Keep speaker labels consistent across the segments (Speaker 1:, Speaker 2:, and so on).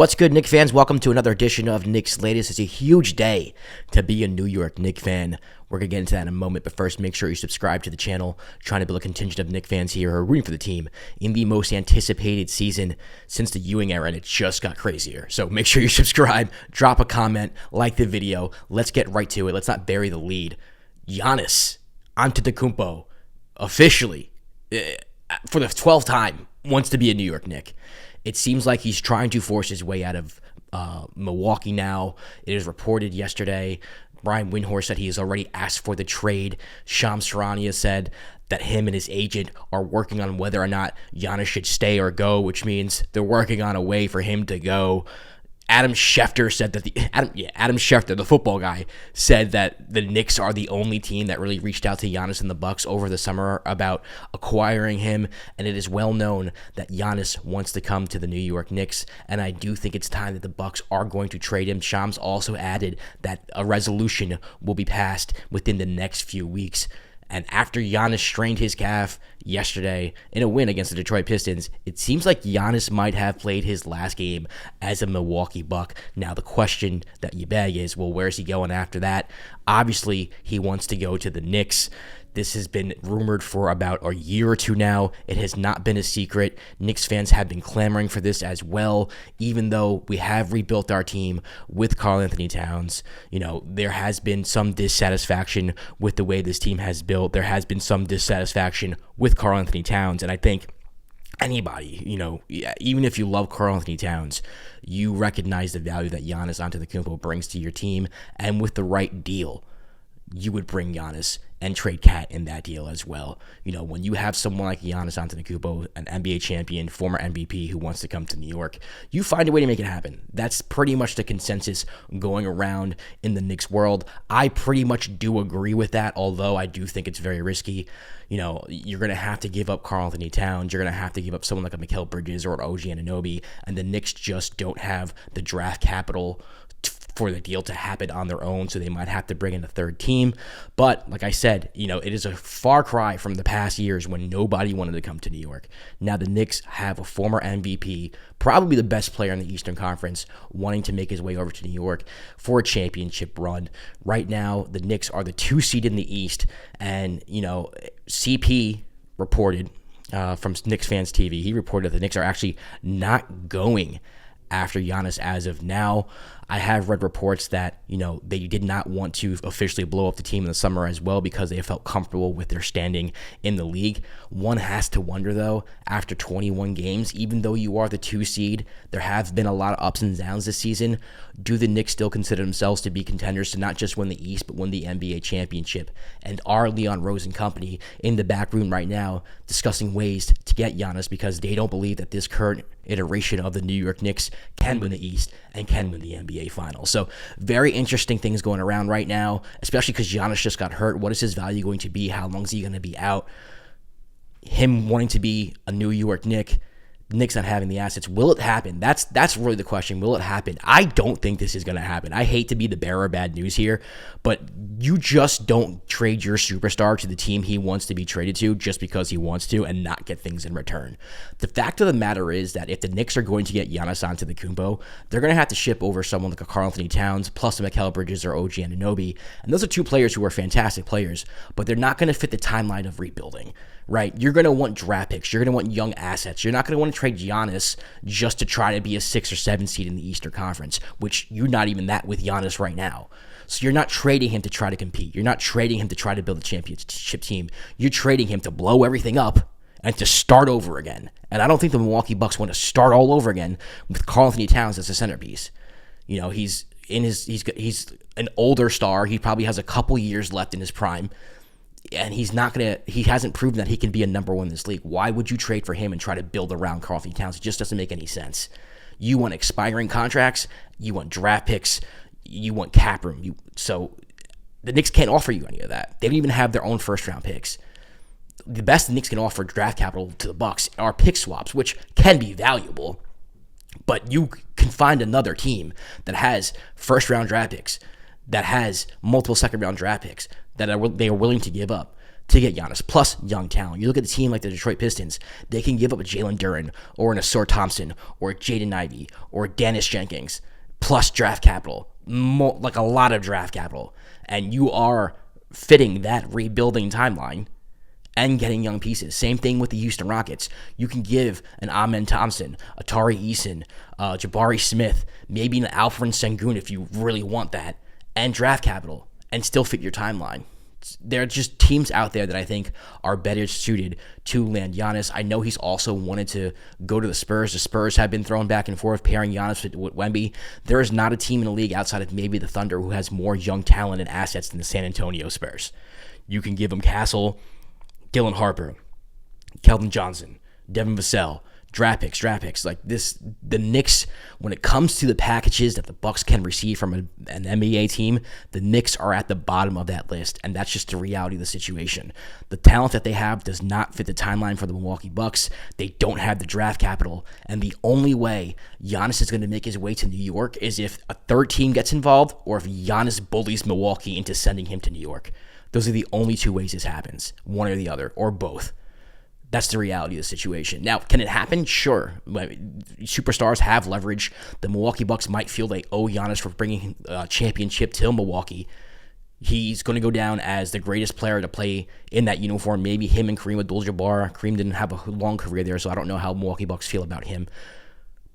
Speaker 1: What's good, Knicks fans? Welcome to another edition of Knicks Latest. It's a huge day to be a New York Knicks fan. We're going to get into that in a moment, but first, make sure you subscribe to the channel. Trying to build a contingent of Knicks fans here who are rooting for the team in the most anticipated season since the Ewing era, and it just got crazier. So make sure you subscribe, drop a comment, like the video. Let's get right to it. Let's not bury the lead. Giannis Antetokounmpo officially, for the 12th time, wants to be a New York Knicks. It seems like he's trying to force his way out of Milwaukee now. It is reported yesterday. Brian Windhorst said he has already asked for the trade. Shams Charania said that him and his agent are working on whether or not Giannis should stay or go, which means they're working on a way for him to go. Adam Schefter said that Adam Schefter, the football guy, said that the Knicks are the only team that really reached out to Giannis and the Bucks over the summer about acquiring him, and it is well known that Giannis wants to come to the New York Knicks, and I do think it's time that the Bucks are going to trade him. Shams also added that a resolution will be passed within the next few weeks. And after Giannis strained his calf yesterday in a win against the Detroit Pistons, it seems like Giannis might have played his last game as a Milwaukee Buck. Now, the question that you beg is, well, where's he going after that? Obviously, he wants to go to the Knicks. This has been rumored for about a year or two now. It has not been a secret. Knicks fans have been clamoring for this as well, even though we have rebuilt our team with Karl-Anthony Towns. You know, there has been some dissatisfaction with the way this team has built. There has been some dissatisfaction with Karl-Anthony Towns, and I think anybody, you know, even if you love Karl-Anthony Towns, you recognize the value that Giannis Antetokounmpo brings to your team, and with the right deal, you would bring Giannis and trade Cat in that deal as well. You know, when you have someone like Giannis Antetokounmpo, an NBA champion, former MVP who wants to come to New York, you find a way to make it happen. That's pretty much the consensus going around in the Knicks world. I pretty much do agree with that, although I do think it's very risky. You know, you're going to have to give up Karl-Anthony Towns. You're going to have to give up someone like a Mikal Bridges or an OG Anunoby, and the Knicks just don't have the draft capital for the deal to happen on their own, so they might have to bring in a third team. But like I said, you know, it is a far cry from the past years when nobody wanted to come to New York. Now the Knicks have a former MVP, probably the best player in the Eastern Conference, wanting to make his way over to New York for a championship run. Right now, the Knicks are the 2 seed in the East, and, you know, CP reported from Knicks Fans TV, he reported that the Knicks are actually not going after Giannis as of now. I have read reports that, you know, they did not want to officially blow up the team in the summer as well because they felt comfortable with their standing in the league. One has to wonder, though, after 21 games, even though you are the 2 seed, there have been a lot of ups and downs this season. Do the Knicks still consider themselves to be contenders to not just win the East, but win the NBA championship? And are Leon Rose and company in the back room right now discussing ways to get Giannis because they don't believe that this current iteration of the New York Knicks can win the East and can win the NBA Finals? So very interesting things going around right now, especially because Giannis just got hurt. What is his value going to be? How long is he going to be out? Him wanting to be a New York Knicks not having the assets. Will it happen? That's really the question. Will it happen? I don't think this is going to happen. I hate to be the bearer of bad news here, but you just don't trade your superstar to the team he wants to be traded to just because he wants to and not get things in return. The fact of the matter is that if the Knicks are going to get Giannis Antetokounmpo, they're going to have to ship over someone like a Karl-Anthony Towns plus a Mikal Bridges or OG Anunoby, and those are 2 players who are fantastic players, but they're not going to fit the timeline of rebuilding, right? You're going to want draft picks. You're going to want young assets. You're not going to want to trade Giannis just to try to be a 6 or 7 seed in the Eastern Conference, which you're not even that with Giannis right now. So you're not trading him to try to compete. You're not trading him to try to build a championship team. You're trading him to blow everything up and to start over again. And I don't think the Milwaukee Bucks want to start all over again with Karl-Anthony Towns as a centerpiece. You know, he's an older star. He probably has a couple years left in his prime. And he hasn't proven that he can be a number 1 in this league. Why would you trade for him and try to build around Karl-Anthony Towns? It just doesn't make any sense. You want expiring contracts, you want draft picks, you want cap room. So the Knicks can't offer you any of that. They don't even have their own first-round picks. The best the Knicks can offer draft capital to the Bucks are pick swaps, which can be valuable, but you can find another team that has first-round draft picks, that has multiple second-round draft picks, that they are willing to give up. to get Giannis, plus young talent. You look at the team like the Detroit Pistons, they can give up a Jalen Duren or an Asor Thompson or Jaden Ivey or Dennis Jenkins, plus draft capital, like a lot of draft capital. And you are fitting that rebuilding timeline and getting young pieces. Same thing with the Houston Rockets. You can give an Amen Thompson, Atari Eason, Jabari Smith, maybe an Alfred Sengun if you really want that, and draft capital, and still fit your timeline. There are just teams out there that I think are better suited to land Giannis. I know he's also wanted to go to the Spurs. The Spurs have been thrown back and forth, pairing Giannis with Wemby. There is not a team in the league outside of maybe the Thunder who has more young talent and assets than the San Antonio Spurs. You can give them Castle, Dylan Harper, Keldon Johnson, Devin Vassell, draft picks like this. The Knicks, when it comes to the packages that the Bucks can receive from an NBA team, the Knicks are at the bottom of that list, and that's just the reality of the situation. The talent that they have does not fit the timeline for the Milwaukee Bucks. They don't have the draft capital, and the only way Giannis is going to make his way to New York is if a third team gets involved or if Giannis bullies Milwaukee into sending him to New York. Those are the only two ways this happens, one or the other, or both. That's the reality of the situation. Now, can it happen? Sure. Superstars have leverage. The Milwaukee Bucks might feel they owe Giannis for bringing a championship to Milwaukee. He's going to go down as the greatest player to play in that uniform. Maybe him and Kareem Abdul-Jabbar. Kareem didn't have a long career there, so I don't know how Milwaukee Bucks feel about him.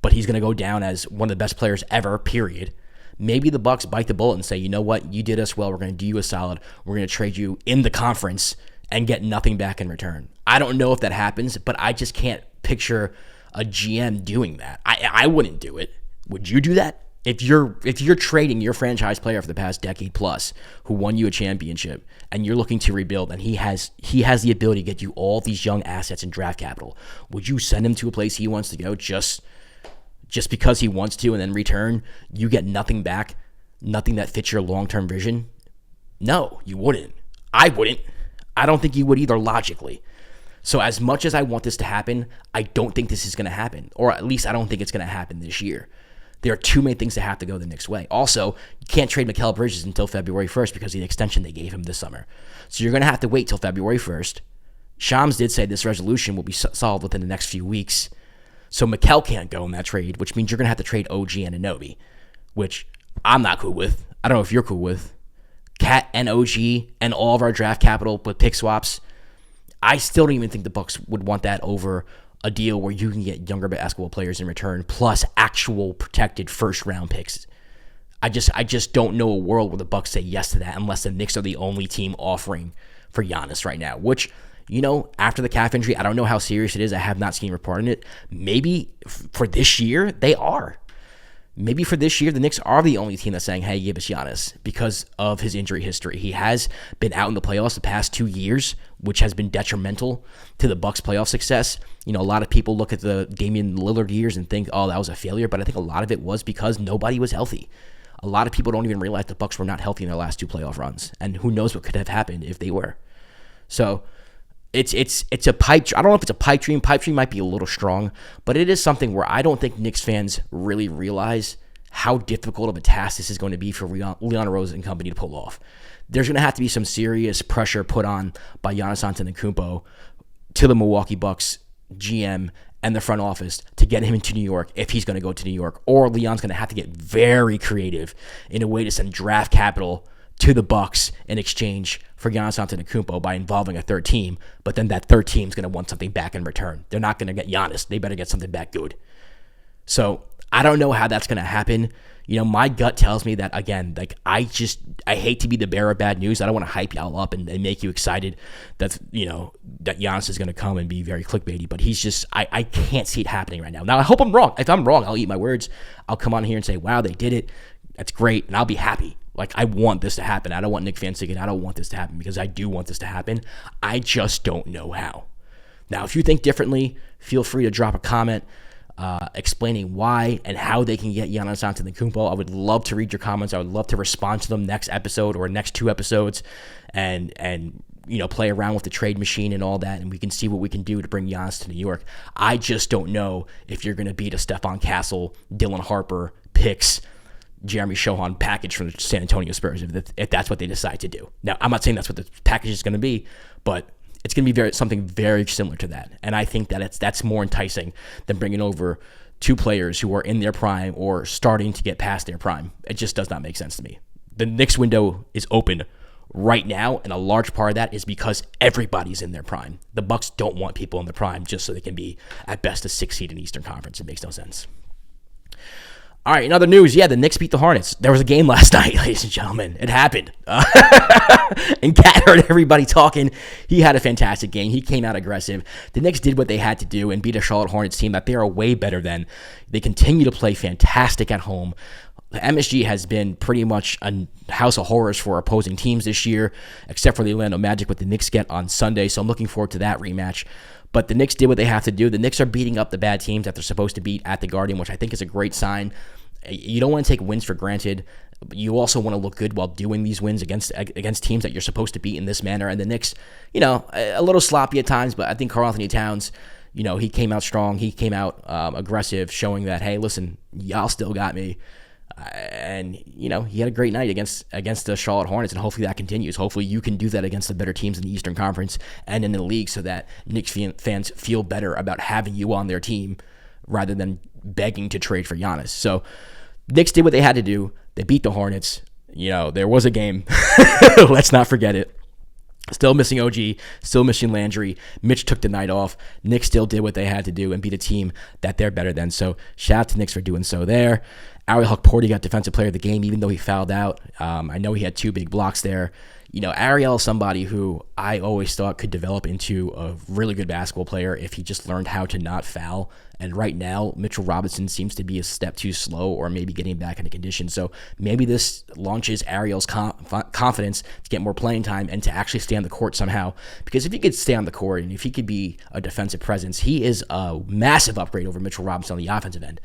Speaker 1: But he's going to go down as one of the best players ever, period. Maybe the Bucks bite the bullet and say, you know what, you did us well. We're going to do you a solid. We're going to trade you in the conference and get nothing back in return. I don't know if that happens, but I just can't picture a GM doing that. I wouldn't do it. Would you do that? If you're trading your franchise player for the past decade plus who won you a championship and you're looking to rebuild and he has the ability to get you all these young assets and draft capital, would you send him to a place he wants to go just because he wants to, and then return you get nothing back, nothing that fits your long-term vision? No, you wouldn't. I wouldn't. I don't think you would either logically. So as much as I want this to happen, I don't think this is going to happen, or at least I don't think it's going to happen this year. There are too many things that have to go the Knicks' way. Also, you can't trade Mikal Bridges until February 1st because of the extension they gave him this summer. So you're going to have to wait till February 1st. Shams did say this resolution will be solved within the next few weeks. So Mikal can't go in that trade, which means you're going to have to trade OG and Anunoby, which I'm not cool with. I don't know if you're cool with. Cat and OG and all of our draft capital with pick swaps. I still don't even think the Bucks would want that over a deal where you can get younger basketball players in return plus actual protected first-round picks. I just don't know a world where the Bucks say yes to that unless the Knicks are the only team offering for Giannis right now, which, you know, after the calf injury, I don't know how serious it is. I have not seen reporting it. Maybe for this year, they are. Maybe for this year, the Knicks are the only team that's saying, hey, give us Giannis because of his injury history. He has been out in the playoffs the past 2 years, which has been detrimental to the Bucks' playoff success. You know, a lot of people look at the Damian Lillard years and think, oh, that was a failure, but I think a lot of it was because nobody was healthy. A lot of people don't even realize the Bucks were not healthy in their last two playoff runs, and who knows what could have happened if they were. So it's a pipe. I don't know if it's a pipe dream. Pipe dream might be a little strong, but it is something where I don't think Knicks fans really realize how difficult of a task this is going to be for Leon Rose and company to pull off. There's going to have to be some serious pressure put on by Giannis Antetokounmpo to the Milwaukee Bucks GM and the front office to get him into New York if he's going to go to New York, or Leon's going to have to get very creative in a way to send draft capital to the Bucks in exchange for Giannis Antetokounmpo by involving a third team, but then that third team's going to want something back in return. They're not going to get Giannis. They better get something back good. So I don't know how that's going to happen. You know, my gut tells me that, again, like I hate to be the bearer of bad news. I don't want to hype y'all up and make you excited that, you know, that Giannis is going to come and be very clickbaity, but he's just, I can't see it happening right now. Now, I hope I'm wrong. If I'm wrong, I'll eat my words. I'll come on here and say, wow, they did it. That's great. And I'll be happy. Like, I want this to happen. I don't want Knicks fans thinking I don't want this to happen, because I do want this to happen. I just don't know how. Now, if you think differently, feel free to drop a comment explaining why and how they can get Giannis Antetokounmpo. I would love to read your comments. I would love to respond to them next episode or next two episodes and you know, play around with the trade machine and all that, and we can see what we can do to bring Giannis to New York. I just don't know if you're going to beat a Stephon Castle, Dylan Harper, picks, Jeremy Shohan package from the San Antonio Spurs if that's what they decide to do. Now, I'm not saying that's what the package is going to be, but it's going to be something very similar to that. And I think that that's more enticing than bringing over two players who are in their prime or starting to get past their prime. It just does not make sense to me. The Knicks window is open right now, and a large part of that is because everybody's in their prime. The Bucks don't want people in the prime just so they can be at best a 6 seed in the Eastern Conference. It makes no sense. All right, in other news, the Knicks beat the Hornets. There was a game last night, ladies and gentlemen. It happened. And Cat heard everybody talking. He had a fantastic game. He came out aggressive. The Knicks did what they had to do and beat a Charlotte Hornets team that they are way better than. They continue to play fantastic at home. The MSG has been pretty much a house of horrors for opposing teams this year, except for the Orlando Magic, what the Knicks get on Sunday. So I'm looking forward to that rematch. But the Knicks did what they have to do. The Knicks are beating up the bad teams that they're supposed to beat at the Garden, which I think is a great sign. You don't want to take wins for granted. You also want to look good while doing these wins against teams that you're supposed to beat in this manner. And the Knicks, a little sloppy at times, but I think Karl-Anthony Towns, he came out strong. He came out aggressive, showing that, hey, listen, y'all still got me. And, he had a great night against the Charlotte Hornets, and hopefully that continues. Hopefully you can do that against the better teams in the Eastern Conference and in the league so that Knicks fans feel better about having you on their team rather than begging to trade for Giannis. So Knicks did what they had to do. They beat the Hornets. There was a game. Let's not forget it. Still missing OG, still missing Landry. Mitch took the night off. Knicks still did what they had to do and beat a team that they're better than. So shout out to Knicks for doing so there. Ariel Hukporti got Defensive Player of the Game, even though he fouled out. I know he had 2 big blocks there. Ariel is somebody who I always thought could develop into a really good basketball player if he just learned how to not foul. And right now, Mitchell Robinson seems to be a step too slow or maybe getting back into condition. So maybe this launches Ariel's confidence to get more playing time and to actually stay on the court somehow. Because if he could stay on the court and if he could be a defensive presence, he is a massive upgrade over Mitchell Robinson on the offensive end.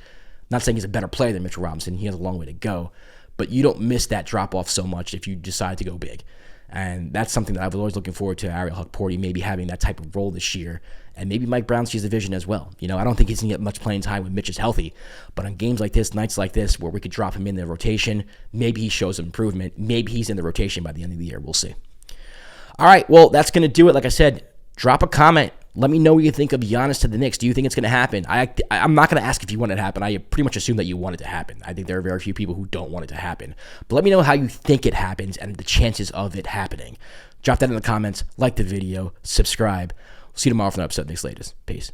Speaker 1: Not saying he's a better player than Mitchell Robinson. He has a long way to go. But you don't miss that drop-off so much if you decide to go big. And that's something that I was always looking forward to Ariel Hukporti maybe having that type of role this year. And maybe Mike Brown sees the vision as well. I don't think he's going to get much playing time when Mitch is healthy. But on games like this, nights like this, where we could drop him in the rotation, maybe he shows some improvement. Maybe he's in the rotation by the end of the year. We'll see. All right, well, that's going to do it. Like I said, drop a comment. Let me know what you think of Giannis to the Knicks. Do you think it's going to happen? I'm not going to ask if you want it to happen. I pretty much assume that you want it to happen. I think there are very few people who don't want it to happen. But let me know how you think it happens and the chances of it happening. Drop that in the comments. Like the video. Subscribe. See you tomorrow for another episode of Knicks Latest. Peace.